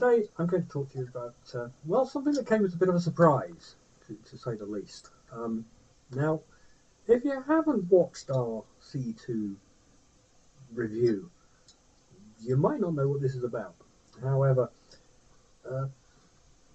today I'm going to talk to you about, well, something that came as a bit of a surprise, to say the least. Now, if you haven't watched our C2 review, you might not know what this is about. However,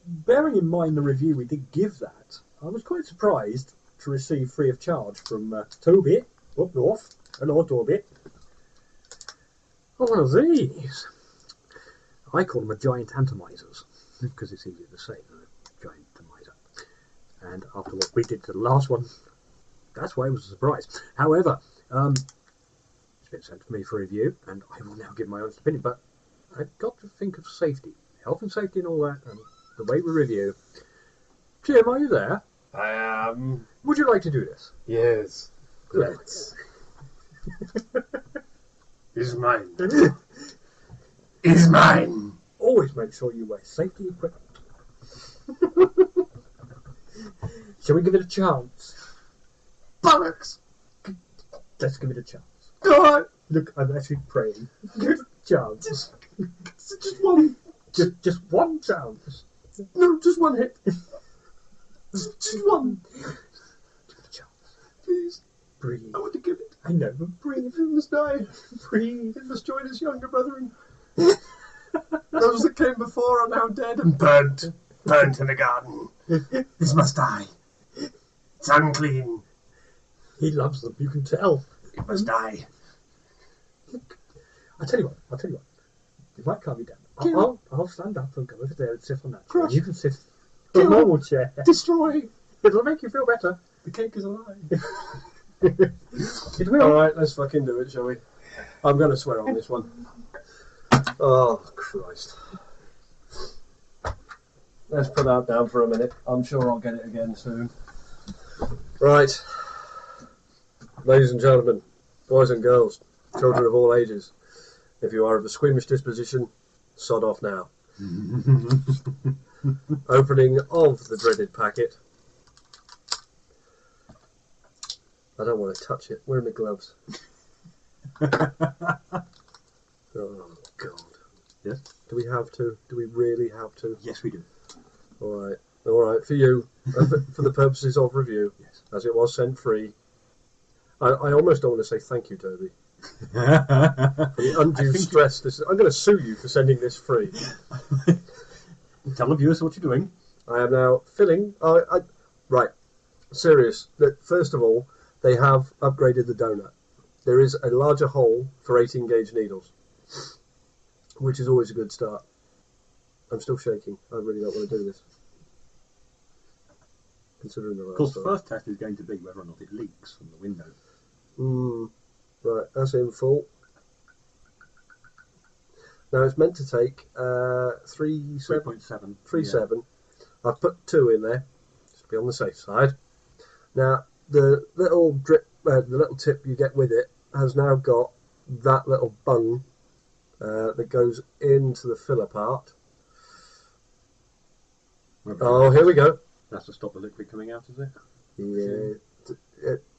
bearing in mind the review we did give that, I was quite surprised to receive free of charge from Toby up north. Hello, Toby. One of these. I call them a Giantomisers because it's easier to say than a Giantomiser. And after what we did to the last one, that's why it was a surprise. However, it's been sent to me for review, and I will now give my honest opinion. But I've got to think of safety, health and safety, and all that, and the way we review. Jim, are you there? I am. Would you like to do this? Yes. Let's. Is mine. Is mine. Always make sure you wear safety equipment. Shall we give it a chance? Bollocks! Let's give it a chance. God! Look, I'm actually praying. Give it a chance. Just one. Just one chance. No, just one hit. Just one. Give it a chance. Please. Breathe. I want to give it. I know, but breathe. It must die. Breathe. It must join its younger brethren. Those that came before are now dead and burnt. Burnt in the garden. This must die. It's unclean. He loves them, you can tell. It must die. I'll tell you what. You might calm me down. I'll stand up and go over there and sit on that chair. Crush. You can sit on a normal chair. Destroy. It'll make you feel better. The cake is alive. It will. Alright, let's fucking do it, shall we? I'm going to swear on this one. Oh, Christ. Let's put that down for a minute. I'm sure I'll get it again soon. Right. Ladies and gentlemen, boys and girls, children of all ages, if you are of a squeamish disposition, sod off now. Opening of the dreaded packet. I don't want to touch it. Where are my gloves? Oh, God. Yes? Do we have to? Do we really have to? Yes, we do. Alright. Alright, for you. For the purposes of review. Yes. As it was sent free. I almost don't want to say thank you, Toby. For the undue stress. I'm going to sue you for sending this free. Tell the viewers what you're doing. I am now filling. Right. Serious. First of all, they have upgraded the donut. There is a larger hole for 18 gauge needles, which is always a good start. I'm still shaking. I really don't want to do this. Considering the last Of course, the time. first test is going to be whether or not it leaks from the window. Right, that's in full. Now it's meant to take 3.7. 3.7. I've put 2 in there, just to be on the safe side. Now the little drip, the little tip you get with it has now got that little bung that goes into the filler part. Oh, here we go. That's to stop the liquid coming out, is it?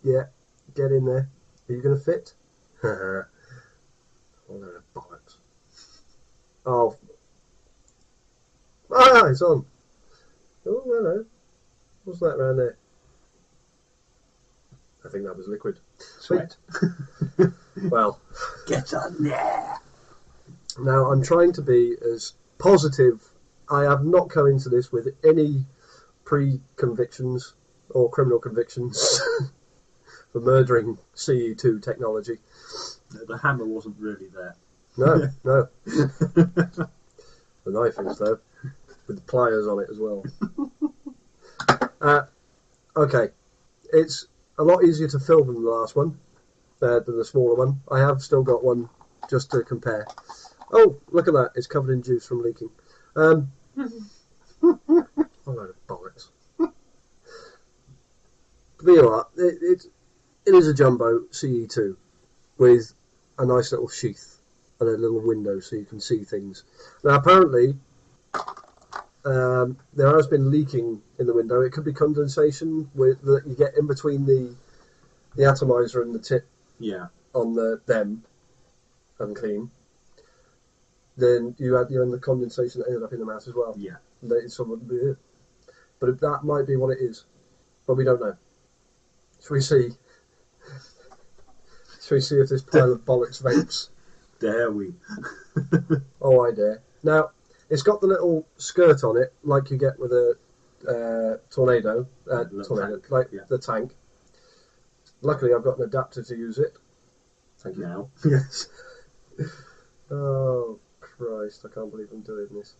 Yeah. Get in there. Are you going to fit? Oh, no, bollocks. Oh. Ah, it's on. Oh, hello. What's that around there? I think that was liquid. Sweat. Well. Get on there. Now, I'm trying to be as positive. I have not come into this with any pre-convictions or criminal convictions for murdering CE2 technology. No, the hammer wasn't really there. No. The knife is, though, with the pliers on it as well. Okay, it's a lot easier to fill than the last one, than the smaller one. I have still got one just to compare. Oh, look at that, it's covered in juice from leaking. Oh, load of bollocks. But you know what, it is a jumbo CE2 with a nice little sheath and a little window so you can see things. Now apparently there has been leaking in the window. It could be condensation that you get in between the atomizer and the tip. Yeah. On them unclean. then you had the condensation that ended up in the mouth as well. Yeah. It's sort of, but that might be what it is, but we don't know. Shall we see? Shall we see if this pile of bollocks vapes? Dare we? Oh, I dare. Now, it's got the little skirt on it, like you get with a tornado, Tank. like Yeah. the tank. Luckily, I've got an adapter to use it. Thank you. Now. Yes. Oh, Christ, I can't believe I'm doing this.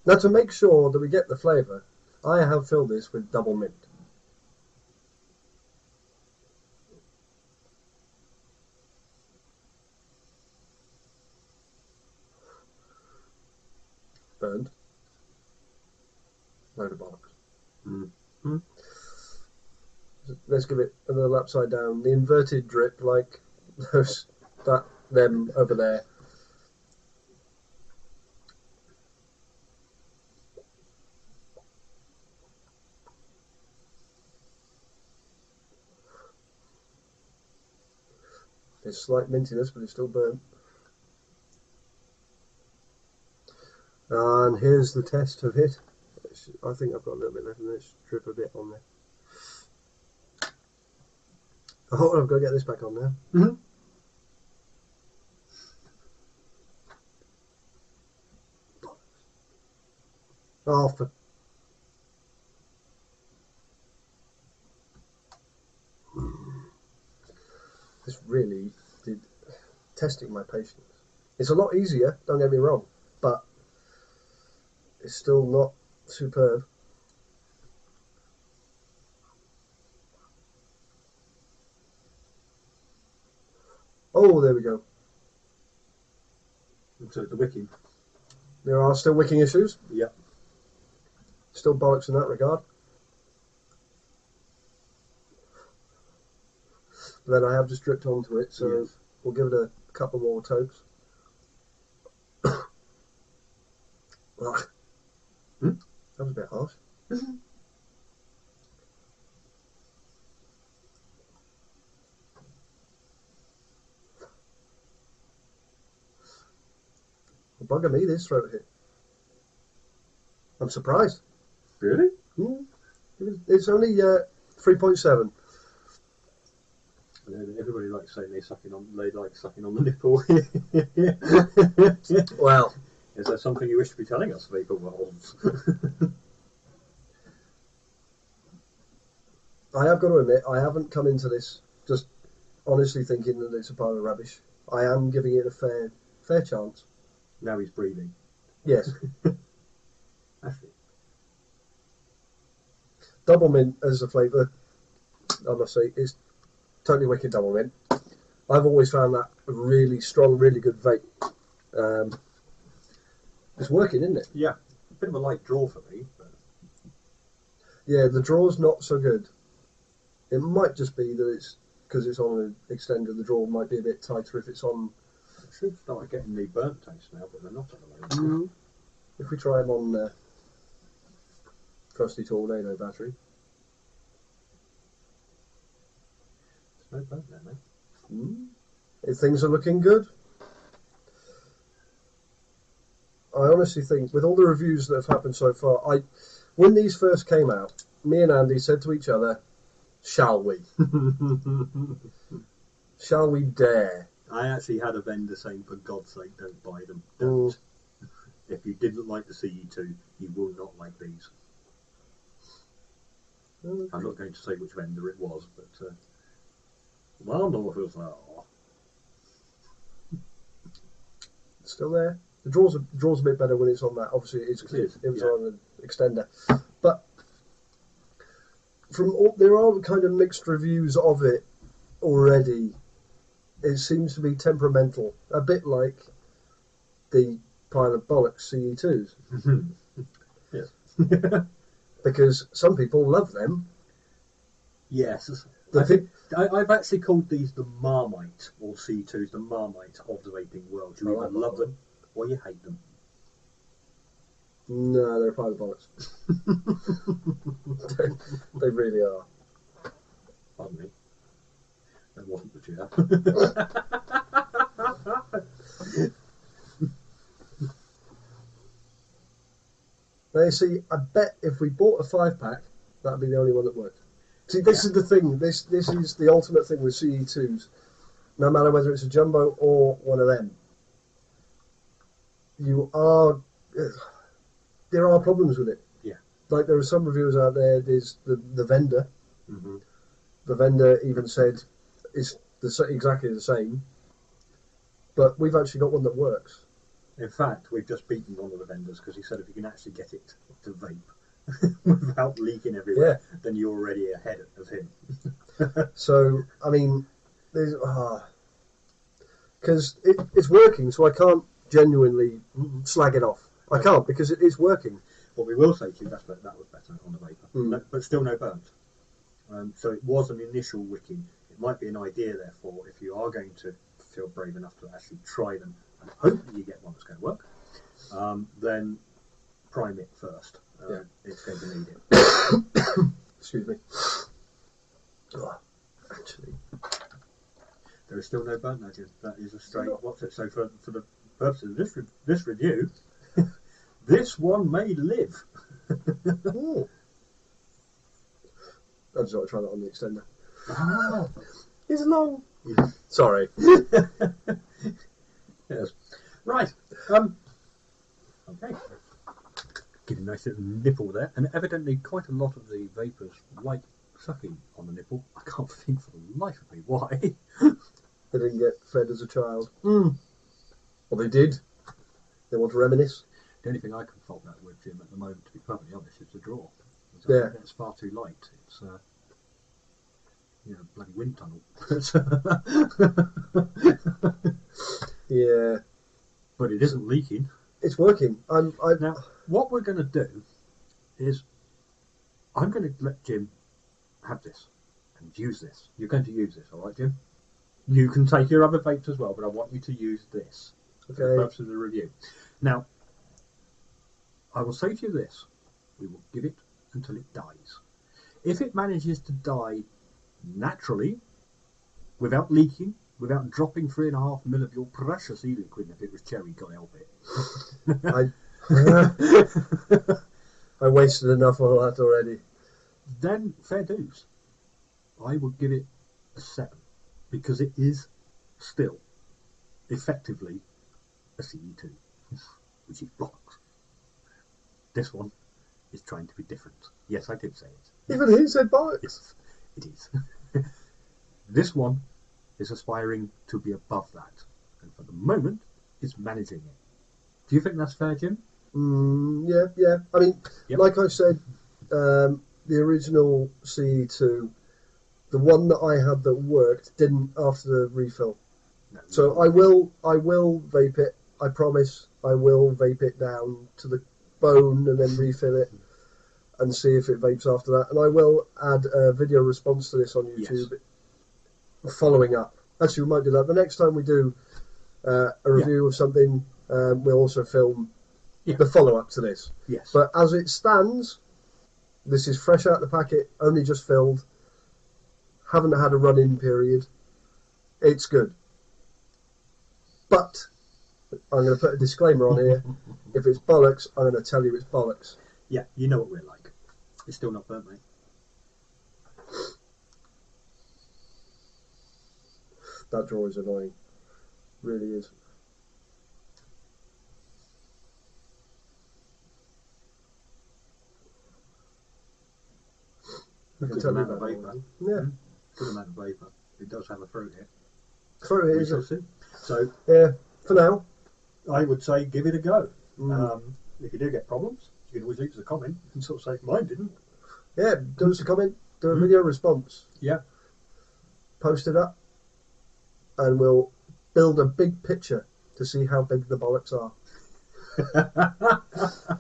Now, to make sure that we get the flavour, I have filled this with double mint. Burned. Load of bollocks. Mm. Let's give it a little upside down. The inverted drip, like them over there. There's slight mintiness, but it's still burnt. And here's the test of it. I think I've got a little bit left, and let's drip a bit on there. Oh, I've got to get this back on now. Mm-hmm. Oh, this really did testing my patience. It's a lot easier, don't get me wrong, but it's still not superb. Oh, there we go. So the wicking. There are still wicking issues. Yep. Still bollocks in that regard. But then I have just dripped onto it, so Yes. we'll give it a couple more tokes. That was a bit harsh. Bugger me, this throat hit. I'm surprised. Really? It's only 3.7. Everybody likes saying they like sucking on the nipple. Well, is there something you wish to be telling us, vapor worlds? I have got to admit, I haven't come into this just honestly thinking that it's a pile of rubbish. I am giving it a fair chance. Now he's breathing. Yes. That's it. Double mint as a flavour, I must say, is totally wicked double mint. I've always found that a really strong, really good vape. It's working, isn't it? Yeah. A bit of a light draw for me. But... Yeah, the draw's not so good. It might just be that it's because it's on an extender, the draw might be a bit tighter if it's on. I should start getting the burnt taste now, but they're not at the moment. If we try them on Trusty Tornado battery. There's no burnt there, mate. If things are looking good. I honestly think, with all the reviews that have happened so far, when these first came out, me and Andy said to each other, shall we? Shall we dare? I actually had a vendor saying, for God's sake, don't buy them. Don't. If you didn't like the CE2, you will not like these. I'm not going to say which vendor it was, but well, no, it was Still there. The draw's a bit better when it's on that. Obviously, it was on an extender, but there are kind of mixed reviews of it already. It seems to be temperamental, a bit like the pile of bollocks CE2s. yes. Because some people love them. Yes. I've actually called these the Marmite, or C2s, the Marmite of the vaping world. You either love them or you hate them. No, they're a pile of bollocks. they really are. Pardon me. No wasn't the chair. Now you see, I bet if we bought a 5-pack, that'd be the only one that worked. See, this is the thing. This is the ultimate thing with CE2s. No matter whether it's a jumbo or one of them, there are problems with it. Yeah. Like there are some reviewers out there. There's the vendor. Mm-hmm. The vendor even said it's exactly the same, but we've actually got one that works. In fact, we've just beaten one of the vendors because he said if you can actually get it to vape without leaking everywhere, then you're already ahead of him. So, I mean, there's because it's working, so I can't genuinely slag it off. I can't because it is working. What we will say to you, that was better on the vapor, but still no burnt. So it was an initial wicking. It might be an idea, therefore, if you are going to feel brave enough to actually try them and hopefully you get one that's going to work, then prime it first. It's going to need it. Excuse me. Actually, there is still no burnt nudges. That is a straight. What's it? So for the purposes of this review, this one may live. I just want to try that on the extender. Ah, it's long. yeah. Sorry. Yes. Right. Okay. Get a nice little nipple there, and evidently quite a lot of the vapors like sucking on the nipple. I can't think for the life of me why. They didn't get fed as a child. Well, they did. They want to reminisce. The only thing I can fault that with, Jim, at the moment, to be perfectly honest, is the draw. It's far too light. It's bloody wind tunnel. Yeah. But it isn't leaking. It's working. Now, what we're going to do is I'm going to let Jim have this and use this. You're going to use this, all right, Jim? You can take your other vapes as well, but I want you to use this for the purpose of the review. Now, I will say to you this. We will give it until it dies. If it manages to die naturally, without leaking, without dropping 3.5 ml of your precious e-liquid, if it was cherry, God help it. I wasted enough on that already. Then, fair dues. I would give it a 7, because it is still, effectively, a CE2, which is bollocks. This one is trying to be different. Yes, I did say it. Even he said bollocks. Yes, it is. This one is aspiring to be above that, and for the moment, it's managing it. Do you think that's fair, Jim? Yeah. I mean, like I said, the original CE2, the one that I had that worked, didn't after the refill. No, so I will vape it. I promise I will vape it down to the bone and then refill it and see if it vapes after that. And I will add a video response to this on YouTube, following up. Actually, we might do that the next time we do a review of something. We'll also film the follow-up to this. Yes. But as it stands, this is fresh out the packet, only just filled. Haven't had a run-in period. It's good. But I'm going to put a disclaimer on here. If it's bollocks, I'm going to tell you it's bollocks. Yeah, you know what we're like. It's still not burnt, mate. That draw is annoying. Really is. Good amount of vapour. Yeah. Good amount of vapour. It does have a throat hit. Throat hit, is it? So, yeah, for now, I would say give it a go. If you do get problems, you can always leave us a comment and sort of say, mine didn't. Yeah, do us a comment, do a video response. Yeah. Post it up, and we'll build a big picture to see how big the bollocks are.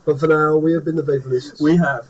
But for now, we have been the Vaporists. We have.